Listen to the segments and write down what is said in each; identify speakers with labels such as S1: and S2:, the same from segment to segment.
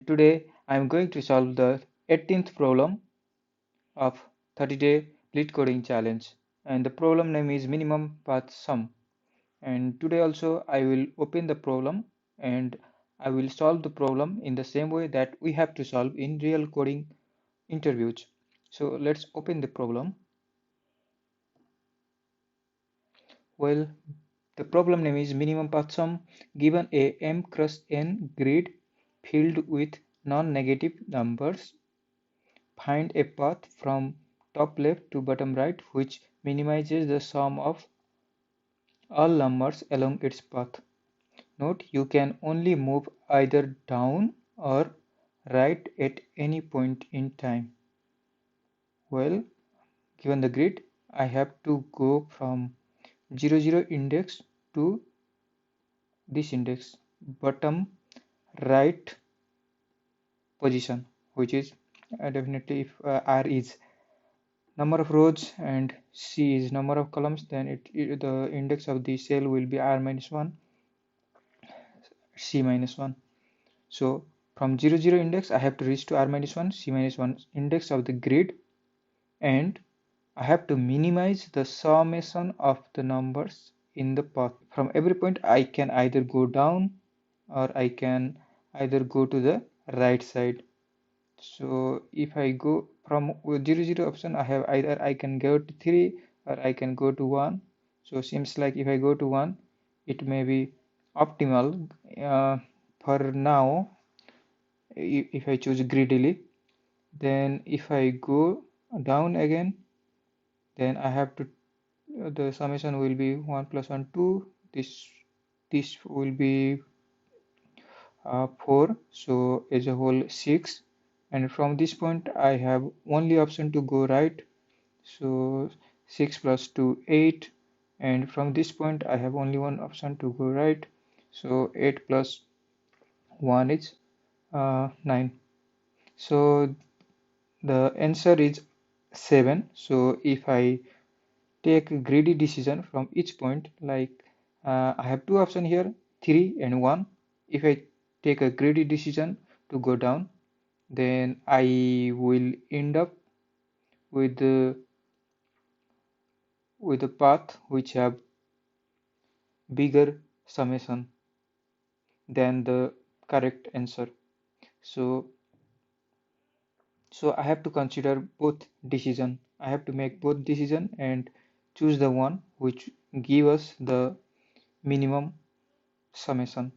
S1: Today I am going to solve the 18th problem of 30-day Leet Coding Challenge, and the problem name is minimum path sum. And today also I will open the problem and I will solve the problem in the same way that we have to solve in real coding interviews. So let's open the problem. Well, the problem name is minimum path sum. Given a m cross n grid filled with non-negative numbers, find a path from top left to bottom right which minimizes the sum of all numbers along its path. Note you can only move either down or right at any point in time. Well, given the grid, I have to go from 0, 0 index to this index, bottom right position, which is definitely if R is number of rows and C is number of columns, then the index of the cell will be R minus 1, C minus 1. So from 0, 0 index, I have to reach to R minus 1, C minus 1 index of the grid, and I have to minimize the summation of the numbers in the path. From every point, I can either go down or I can either go to the right side. So if I go from 0, 0 option, I have either I can go to 3 or I can go to 1. So seems like if I go to 1, it may be optimal for now if I choose greedily. Then if I go down again, then I have to the summation will be 1 plus 1 2. This will be 4, so as a whole 6, and from this point I have only option to go right, so 6 plus 2 8, and from this point I have only one option to go right, so 8 plus 1 is 9. So the answer is 7. So if I take a greedy decision from each point, like I have two options here, 3 and 1. If I take a greedy decision to go down, then I will end up with a path which have bigger summation than the correct answer. So I have to consider both decision. I have to make both decision and choose the one which give us the minimum summation.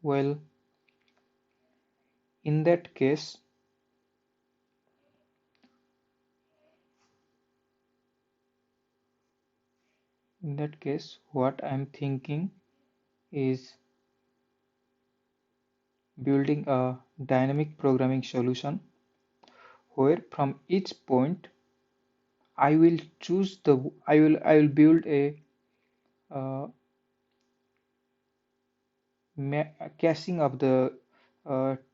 S1: Well, in that case, what I'm thinking is building a dynamic programming solution where from each point I will choose I will build a uh, caching of the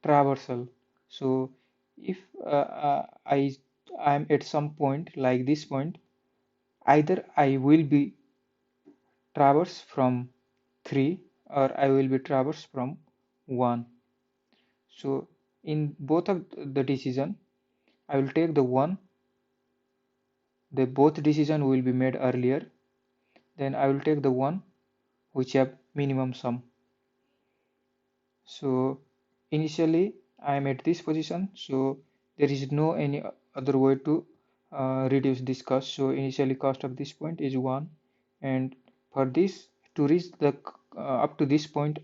S1: traversal. So if I'm at some point like this point, either I will be traverse from 3 or I will be traverse from 1. So in both of the decision, I will take the one. The both decision will be made earlier. Then I will take the one which have minimum sum. So initially I am at this position, so there is no any other way to reduce this cost. So initially cost of this point is 1, and for this to reach the up to this point,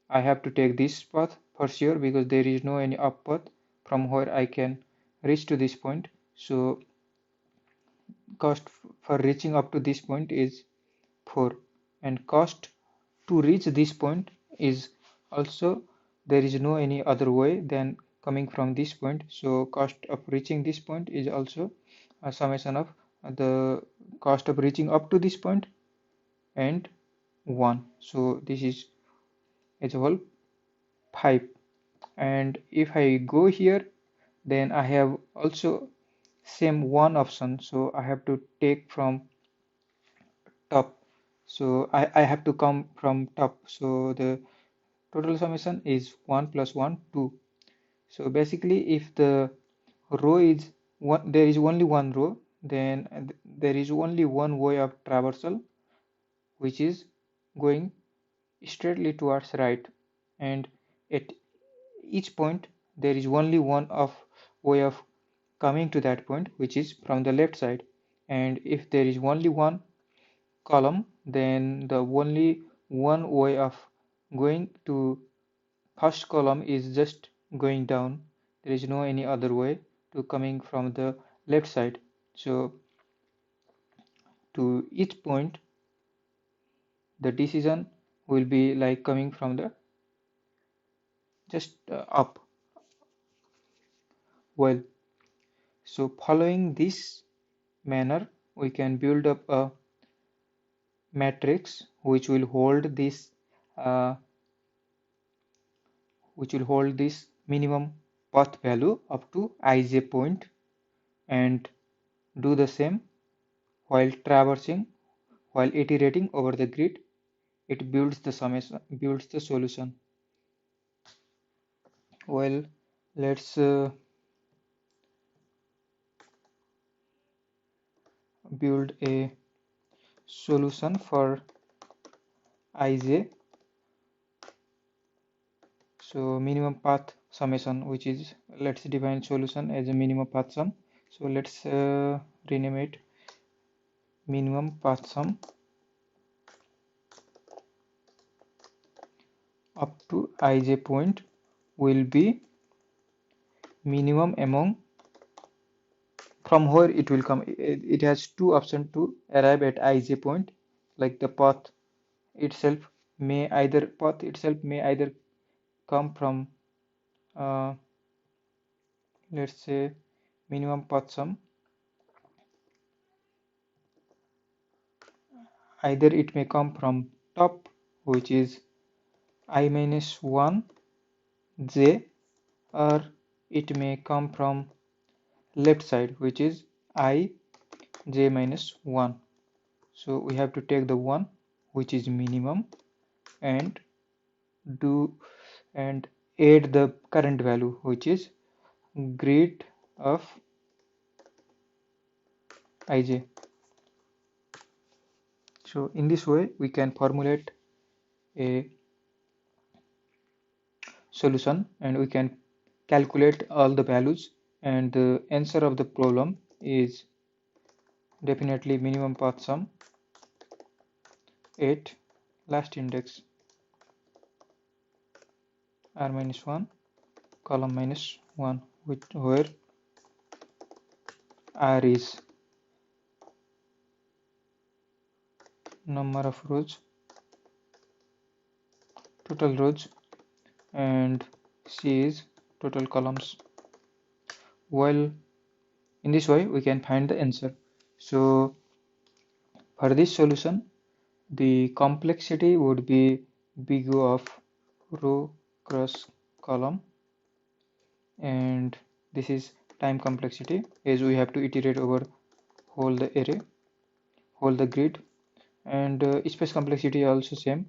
S1: I have to take this path for sure because there is no any up path from where I can reach to this point. So cost for reaching up to this point is 4, and cost to reach this point is also there is no any other way than coming from this point. So cost of reaching this point is also a summation of the cost of reaching up to this point and 1. So this is as a whole 5, and if I go here, then I have also same one option, so I have to take from top. So I have to come from top, so the total summation is 1 plus 1 2. So basically if the row is one, there is only one row, then there is only one way of traversal, which is going straightly towards right, and at each point there is only one of way of coming to that point, which is from the left side. And if there is only one column, then the only one way of going to first column is just going down. There is no any other way to coming from the left side. So to each point the decision will be like coming from the just up. Well, so following this manner we can build up a matrix uh, which will hold this minimum path value up to ij point, and do the same while traversing, while iterating over the grid. It builds the summation, builds the solution. Well, let's build a solution for ij. So minimum path summation, which is, let's define solution as a minimum path sum. So let's rename it minimum path sum up to ij point will be minimum among, from where it will come. It has two options to arrive at ij point, like the path itself may either come from let's say minimum path sum, either it may come from top, which is I minus 1 j, or it may come from left side, which is I j minus 1. So we have to take the one which is minimum and do and add the current value, which is grid of ij. So in this way we can formulate a solution and we can calculate all the values, and the answer of the problem is definitely minimum path sum at last index r minus 1 column minus 1, where r is number of rows, total rows, and c is total columns. Well, in this way we can find the answer. So for this solution the complexity would be big O of row cross column, and this is time complexity, as we have to iterate over whole the array, whole the grid. And space complexity also same,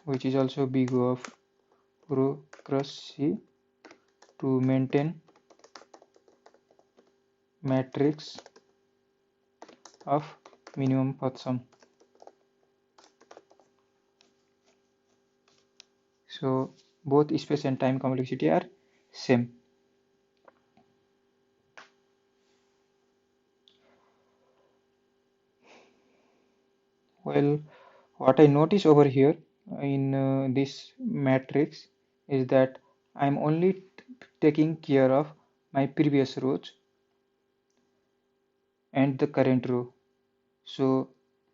S1: which is also big O of row cross C to maintain matrix of minimum path sum. So both space and time complexity are same. Well, what I notice over here in this matrix is that I'm only taking care of my previous rows and the current row. So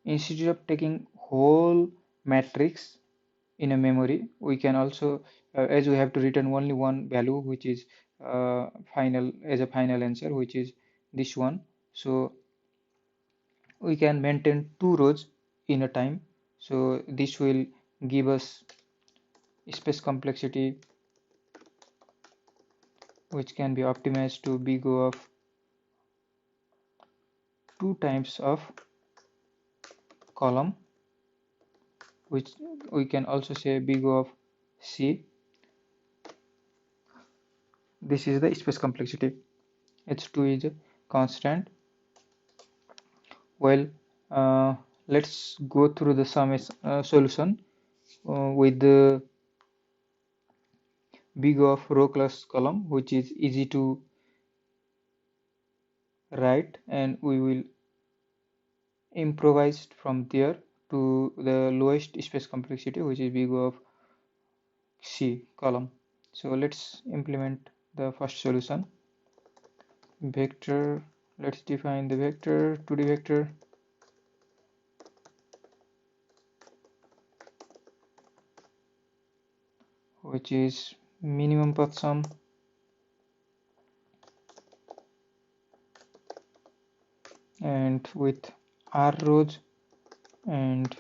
S1: instead of taking whole matrix in a memory, we can also, as we have to return only one value, which is final as a final answer, which is this one. So we can maintain two rows in a time. So this will give us space complexity, which can be optimized to big O of 2 times of column which we can also say big O of C. This is the space complexity. H2 is a constant. Well, let's go through the solution with the big O of row class column, which is easy to write, and we will improvise from there to the lowest space complexity, which is big O of C column. So let's implement the first solution. Vector, let's define the vector, 2D vector. Which is minimum path sum and with R rows and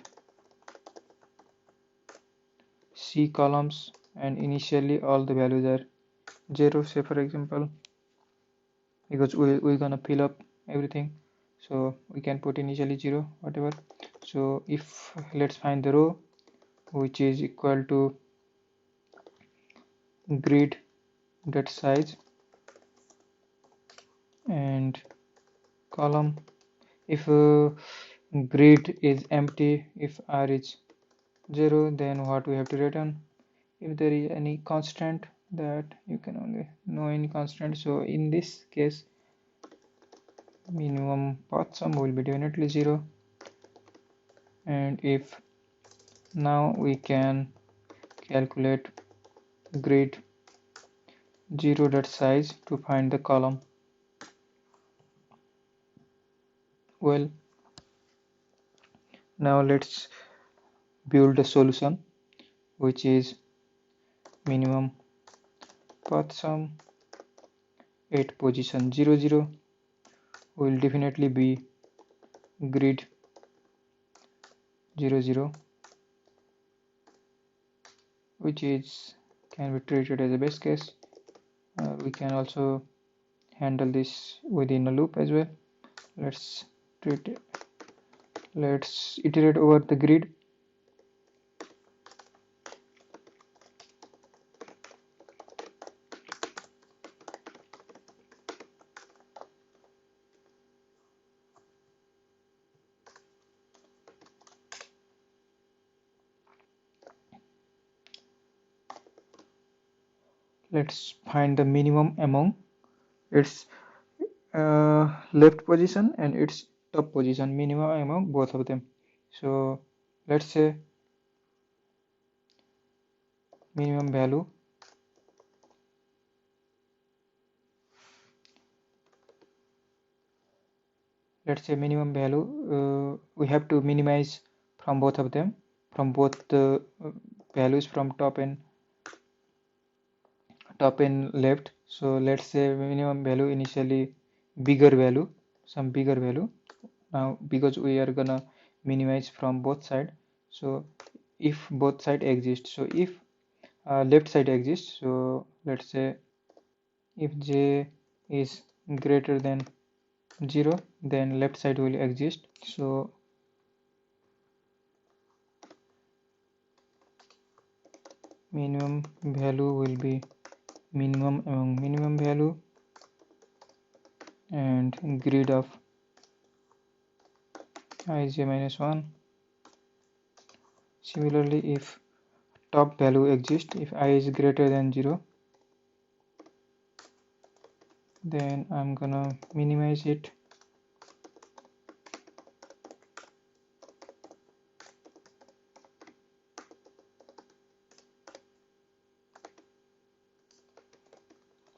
S1: C columns, and initially all the values are 0, say for example, because we're gonna fill up everything, so we can put initially 0, whatever. So if let's find the row, which is equal to grid dot size and column. If grid is empty, if R is 0, then what we have to return? If there is any constant, that you can only know any constant, so in this case minimum path sum will be definitely 0. And if now we can calculate grid 0 dot size to find the column. Well, now let's build a solution which is minimum path sum at position 0 0 will definitely be grid 0 0, which is can be treated as a base case. We can also handle this within a loop as well. Let's treat it. Let's iterate over the grid. Let's find the minimum among its left position and its top position, minimum among both of them. So let's say minimum value we have to minimize from both of them, from both the values from top and left. So let's say minimum value initially bigger value, some bigger value. Now because we are gonna minimize from both side, so if both side exist, so if left side exists, so let's say if j is greater than 0, then left side will exist. So minimum value will be minimum among minimum value and grid of ij minus 1. Similarly, if top value exists, if I is greater than 0, then I'm gonna minimize it.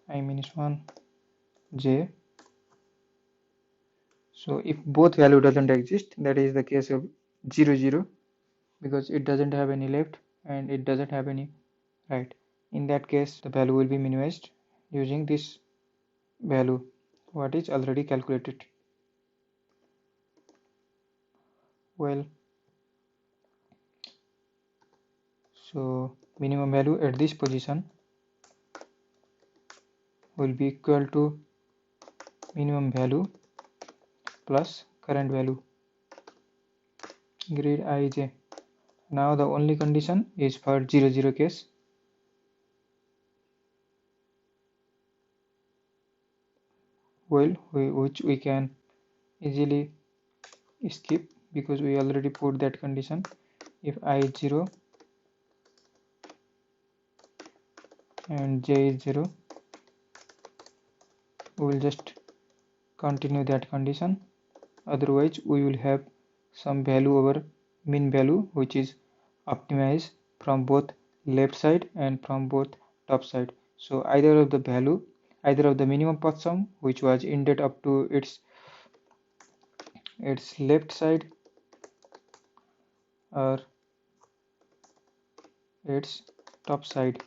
S1: I minus 1 j. So if both value doesn't exist, that is the case of 0 0, because it doesn't have any left and it doesn't have any right. In that case, the value will be minimized using this value what is already calculated. Well, so minimum value at this position will be equal to minimum value plus current value, grid ij. Now the only condition is for 0 0 case. Well, which we can easily skip because we already put that condition. If I is 0 and j is 0, we will just continue that condition. Otherwise we will have some value over mean value which is optimized from both left side and from both top side. So either of the value, either of the minimum path sum which was indexed up to its left side or its top side,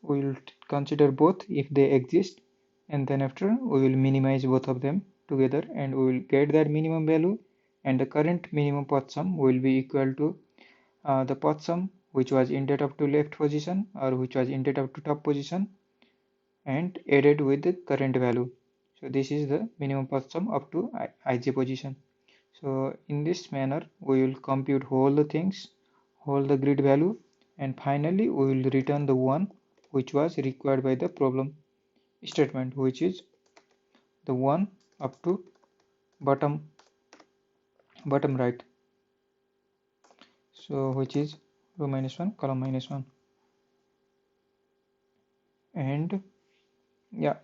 S1: we will consider both if they exist, and then after we will minimize both of them together and we will get that minimum value, and the current minimum path sum will be equal to the path sum which was indexed up to left position or which was indexed up to top position and added with the current value. So this is the minimum path sum up to ij position. So in this manner we will compute all the things, all the grid value, and finally we will return the one which was required by the problem statement, which is the one up to bottom right. So which is row -1 column -1. And yeah,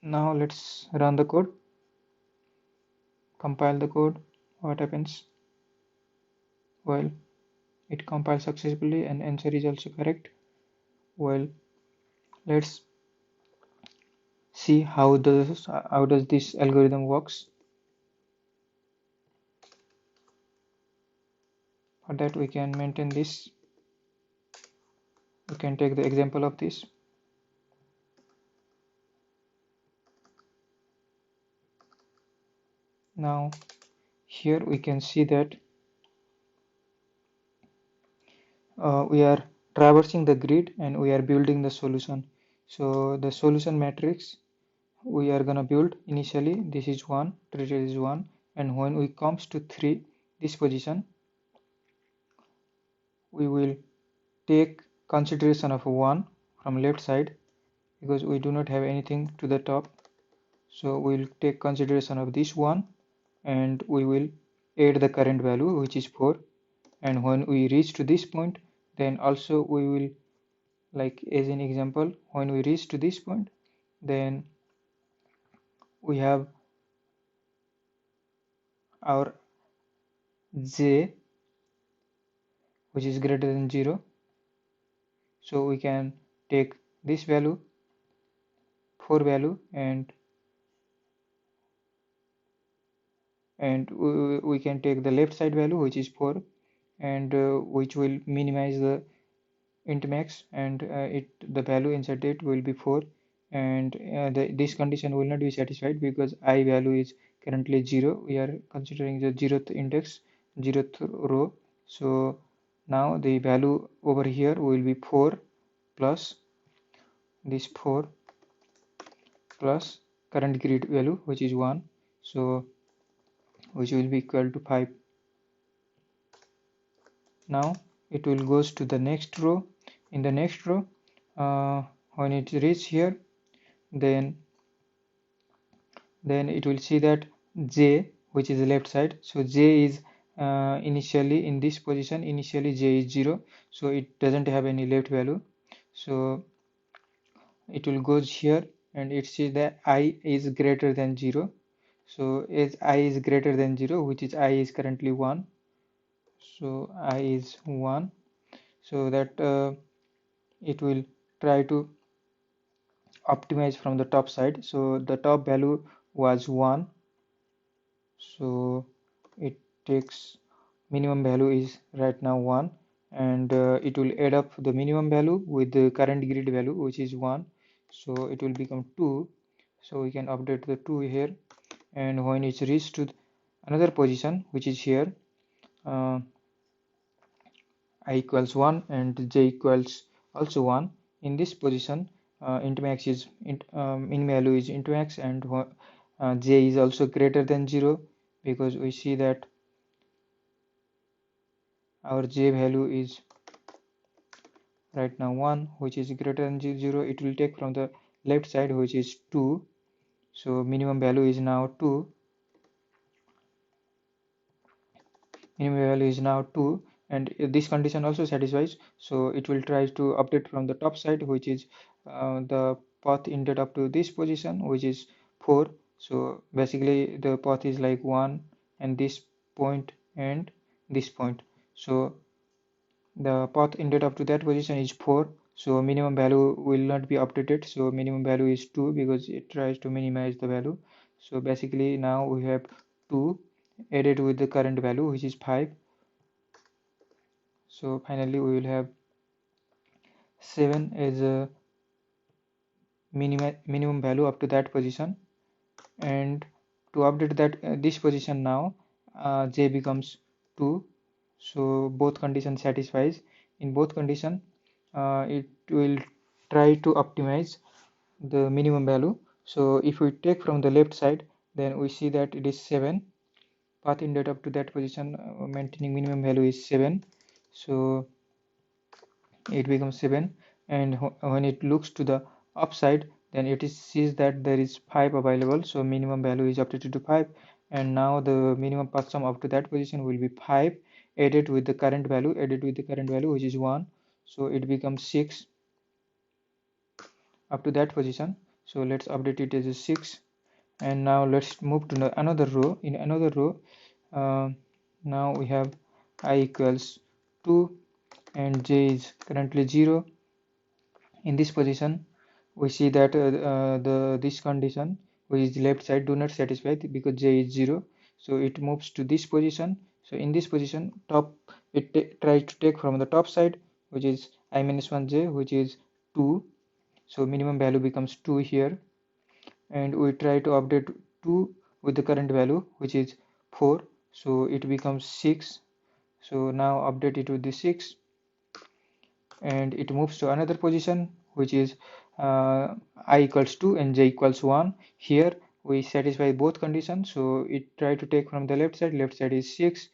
S1: now let's run the code, compile the code. What happens? Well, it compiles successfully and answer is also correct. Well, let's see how does this algorithm works. For that we can maintain this. We can take the example of this. Now here we can see that we are traversing the grid and we are building the solution. So the solution matrix we are gonna build initially, this is 1, treated is 1, and when we comes to 3, this position, we will take consideration of 1 from left side because we do not have anything to the top. So we will take consideration of this one and we will add the current value which is 4, and when we reach to this point, then also we will, like as an example, when we reach to this point, then we have our j which is greater than 0, so we can take this value 4 value and we can take the left side value which is 4 and which will minimize the int max, and the value inside it will be 4, and this condition will not be satisfied because I value is currently 0. We are considering the 0th index, 0th row. So now the value over here will be 4 plus this 4 plus current grid value which is 1, so which will be equal to 5. Now it will goes to the next row. In the next row, when it reach here, then it will see that j which is the left side, so j is initially in this position, initially j is 0, so it doesn't have any left value, so it will goes here and it sees that I is greater than 0. So as I is greater than 0, which is I is currently 1, so I is 1, so that it will try to optimize from the top side. So the top value was 1, so it takes minimum value is right now 1, and it will add up the minimum value with the current grid value which is 1, so it will become 2. So we can update the 2 here, and when it's reached to another position which is here, uh, I equals 1 and j equals also 1, in this position int max is min value is int max, and j is also greater than 0 because we see that our j value is right now 1, which is greater than 0. It will take from the left side, which is 2. So minimum value is now 2. Minimum value is now 2, and this condition also satisfies. So it will try to update from the top side, which is the path indeed up to this position, which is 4. So basically the path is like 1 and this point and this point. So the path indeed up to that position is 4. So minimum value will not be updated. So minimum value is 2 because it tries to minimize the value. So basically now we have 2 added with the current value, which is 5. So finally we will have 7 as a minimum value up to that position, and to update that this position now j becomes 2. So both conditions satisfies. In both condition it will try to optimize the minimum value. So if we take from the left side, then we see that it is 7. Path indeed up to that position maintaining minimum value is 7. So it becomes 7, and when it looks to the upside, then it is sees that there is 5 available. So minimum value is updated to 5, and now the minimum path sum up to that position will be 5 added with the current value which is 1. So it becomes 6 up to that position. So let's update it as a 6, and now let's move to another row. In another row, uh, now we have I equals 2 and j is currently 0. In this position we see that this condition, which is left side, do not satisfy because j is 0. So it moves to this position. So in this position, top it tries to take from the top side, which is I minus 1j, which is 2. So minimum value becomes 2 here, and we try to update 2 with the current value, which is 4. So it becomes 6. So now update it with the 6, and it moves to another position, which is I equals 2 and j equals 1. Here we satisfy both conditions. So it try to take from the left side is 6,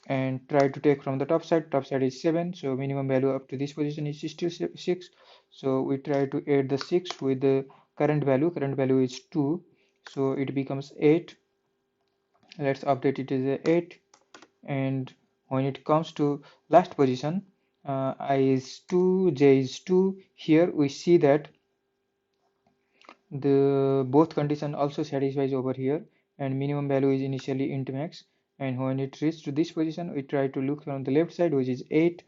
S1: and try to take from the top side is 7. So minimum value up to this position is still 6. So we try to add the 6 with the current value is 2. So it becomes 8. Let's update it as a 8, and when it comes to last position, I is 2, j is 2. Here we see that the both condition also satisfies over here, and minimum value is initially int max. And when it reaches to this position, we try to look from the left side, which is 8.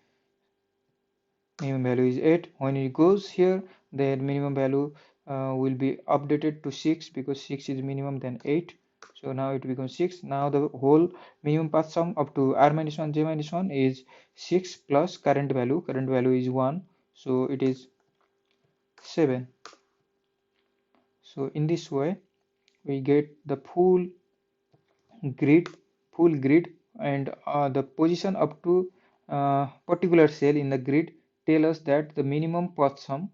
S1: Minimum value is 8. When it goes here, then minimum value will be updated to 6 because 6 is minimum than 8. So now it becomes 6. Now the whole minimum path sum up to r minus 1 j minus 1 is 6 plus current value is 1. So it is 7. So in this way we get the grid full grid, and the position up to particular cell in the grid tell us that the minimum path sum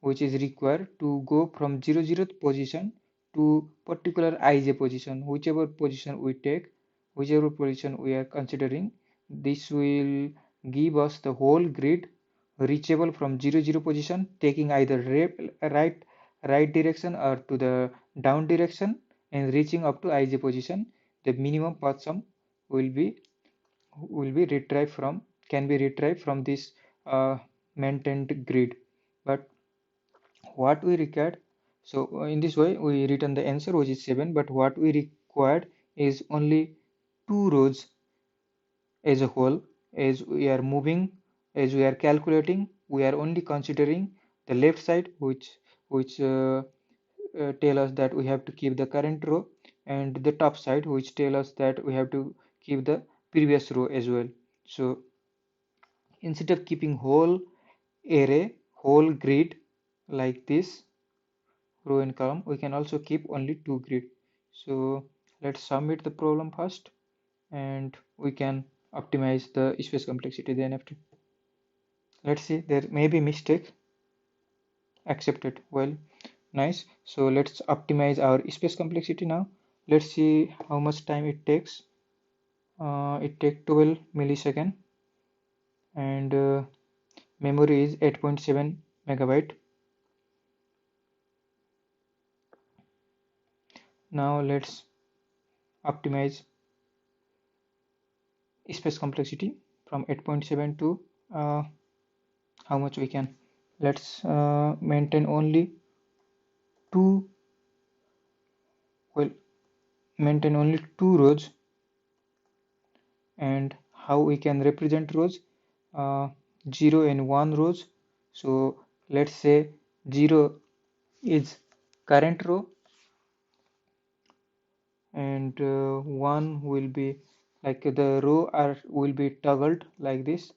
S1: which is required to go from 0th position to particular ij position. Whichever position we take, whichever position we are considering, this will give us the whole grid reachable from 0 position, taking either right direction or to the down direction, and reaching up to ij position. The minimum path sum will be retrieved from can be retrieved from this maintained grid. But what we required, so in this way we return the answer, which is 7. But what we required is only 2 rows as a whole. As we are moving, as we are calculating, we are only considering the left side, which tell us that we have to keep the current row, and the top side, which tell us that we have to keep the previous row as well. So instead of keeping whole array, whole grid like this, row and column, we can also keep only 2 grid. So let's submit the problem first, and we can optimize the space complexity then after. Let's see, there may be mistake. Accepted. Well, nice. So let's optimize our space complexity now. Let's see how much time it takes. It takes 12 millisecond, and memory is 8.7 megabyte. Now let's optimize space complexity from 8.7 to how much we can. Let's maintain only two, well, maintain only two rows. And how we can represent rows? 0 and 1 rows. So let's say 0 is current row, and 1 will be like the row will be toggled like this.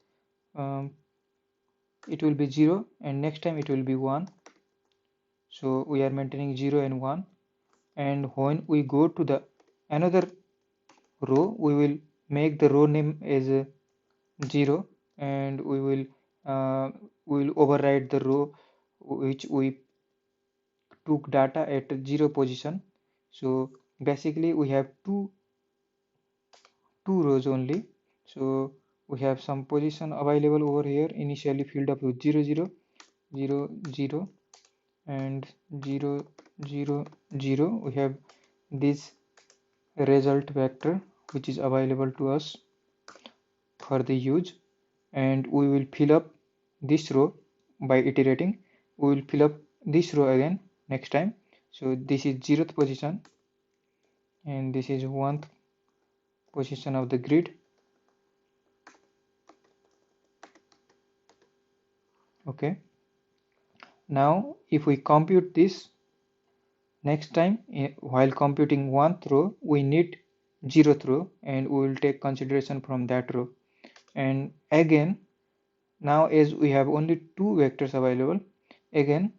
S1: It will be 0 and next time it will be 1. So we are maintaining 0 and 1, and when we go to the another row, we will make the row name as 0, and we will override the row which we took data at 0 position. So basically we have two rows only. So we have some position available over here, initially filled up with 0 0 0 0 and 0 0 0. We have this result vector which is available to us for the use, and we will fill up this row by iterating. We will fill up this row again next time. So this is 0th position, and this is 1th position of the grid. Okay, now if we compute this next time, while computing 1th row, we need 0th row, and we will take consideration from that row. And again, now as we have only two vectors available, again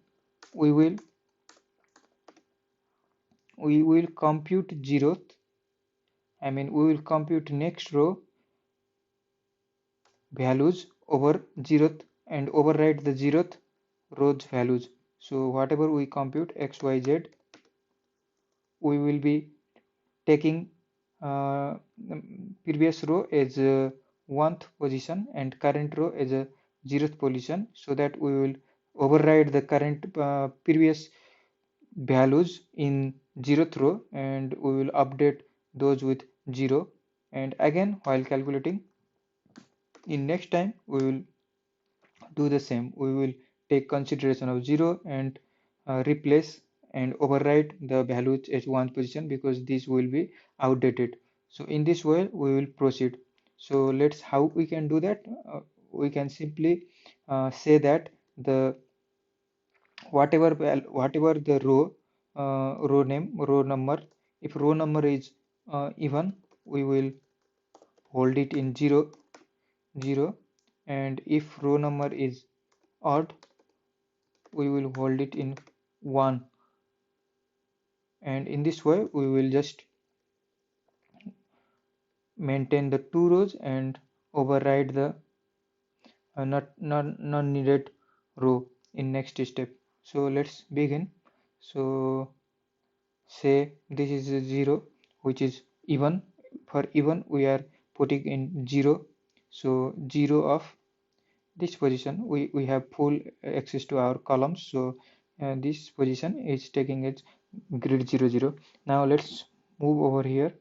S1: we will compute 0th. We will compute next row values over 0th and override the 0th row's values. So whatever we compute x, y, z, we will be taking previous row as 1th position and current row as a 0th position, so that we will override the current previous values in 0th row, and we will update those with 0. And again, while calculating in next time, we will do the same. We will take consideration of 0 and replace and override the values as 1 position, because this will be outdated. So in this way we will proceed. So let's how we can do that. We can simply say that the whatever the row name, row number, if row number is even, we will hold it in 0 0, and if row number is odd, we will hold it in 1, and in this way we will just maintain the two rows and override the not needed row in next step. So let's begin. So say this is a 0, which is even. For even we are putting in 0. So 0 of this position, we have full access to our columns, so this position is taking its grid 0 0. Now let's move over here,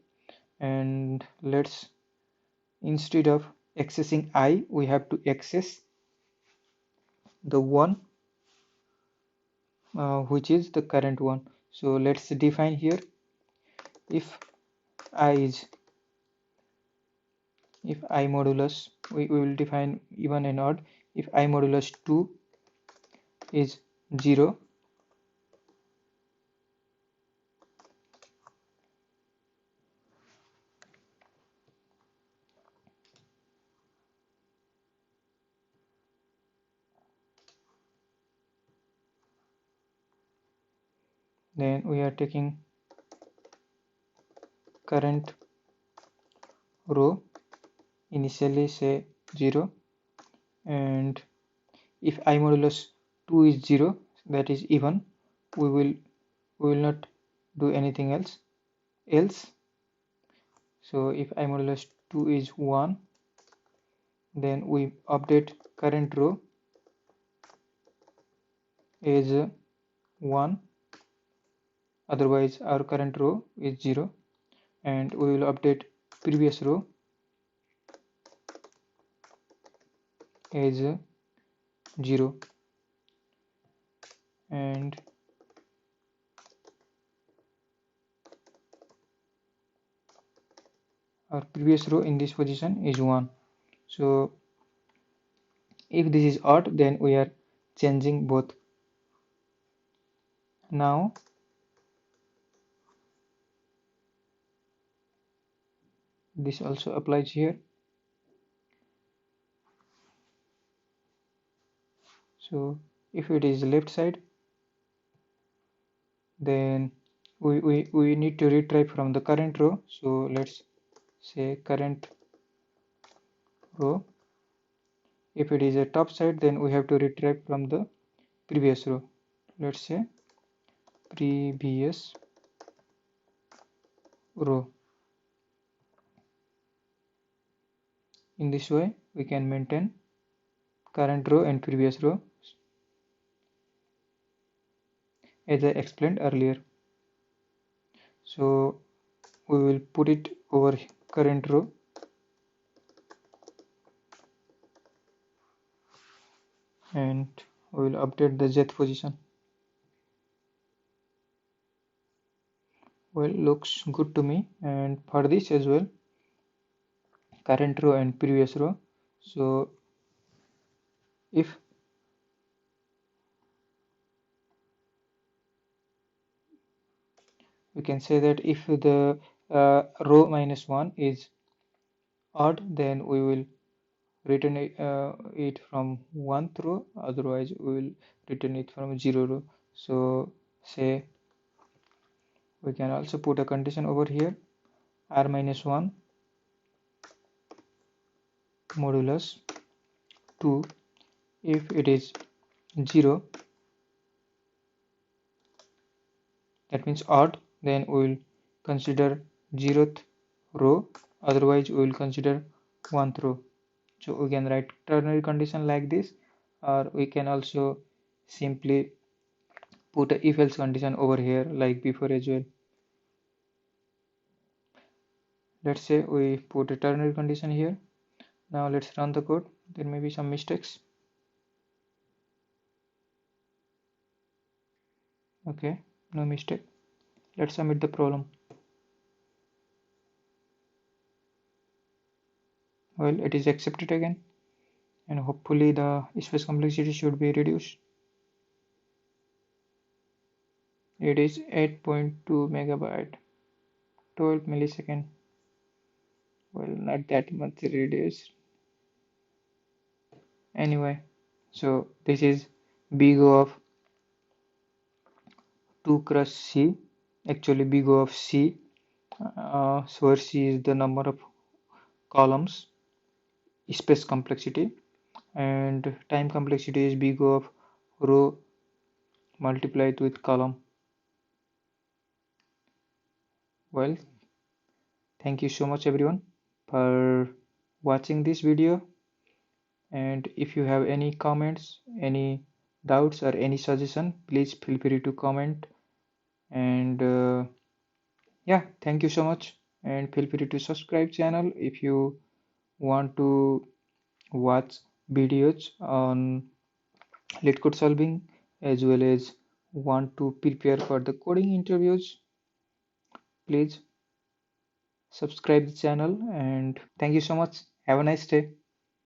S1: and let's, instead of accessing I, we have to access the one which is the current one. So let's define here, if I is, if I modulus, we will define even and odd. If I modulus 2 is 0, then we are taking current row, initially say 0, and if I modulus 2 is 0, that is even, we will not do anything else. So if I modulus 2 is 1. Then we update current row as 1, otherwise our current row is 0, and we will update previous row as 0, and our previous row in this position is 1. So if this is odd, then we are changing both. Now this also applies here. So if it is left side, then we need to retry from the current row. So let's say current row. If it is a top side, then we have to retract from the previous row. Let's say previous row. In this way, we can maintain current row and previous row as I explained earlier. So we will put it over current row, and we will update the Z position. Well, looks good to me. And for this as well, current row and previous row. So if we can say that if the row minus 1 is odd, then we will return it from 1th row, otherwise we will return it from 0 row. So say we can also put a condition over here, r minus 1 modulus 2. If it is 0, that means odd, then we will consider 0th row, otherwise we will consider 1th row. So we can write ternary condition like this, or we can also simply put a if else condition over here like before as well. Let's say we put a ternary condition here. Now let's run the code. There may be some mistakes. Okay, no mistake. Let's submit the problem. Well, it is accepted again, and hopefully the space complexity should be reduced. It is 8.2 megabyte, 12 millisecond. Well, not that much reduced. Anyway, so this is big O of 2 cross C, actually big O of C, where C is the number of columns, space complexity, and time complexity is big O of row multiplied with column. Well, thank you so much everyone for watching this video, and if you have any comments, any doubts or any suggestion, please feel free to comment. And yeah, thank you so much, and feel free to subscribe channel if you want to watch videos on LeetCode solving, as well as want to prepare for the coding interviews. Please subscribe the channel, and thank you so much. Have a nice day.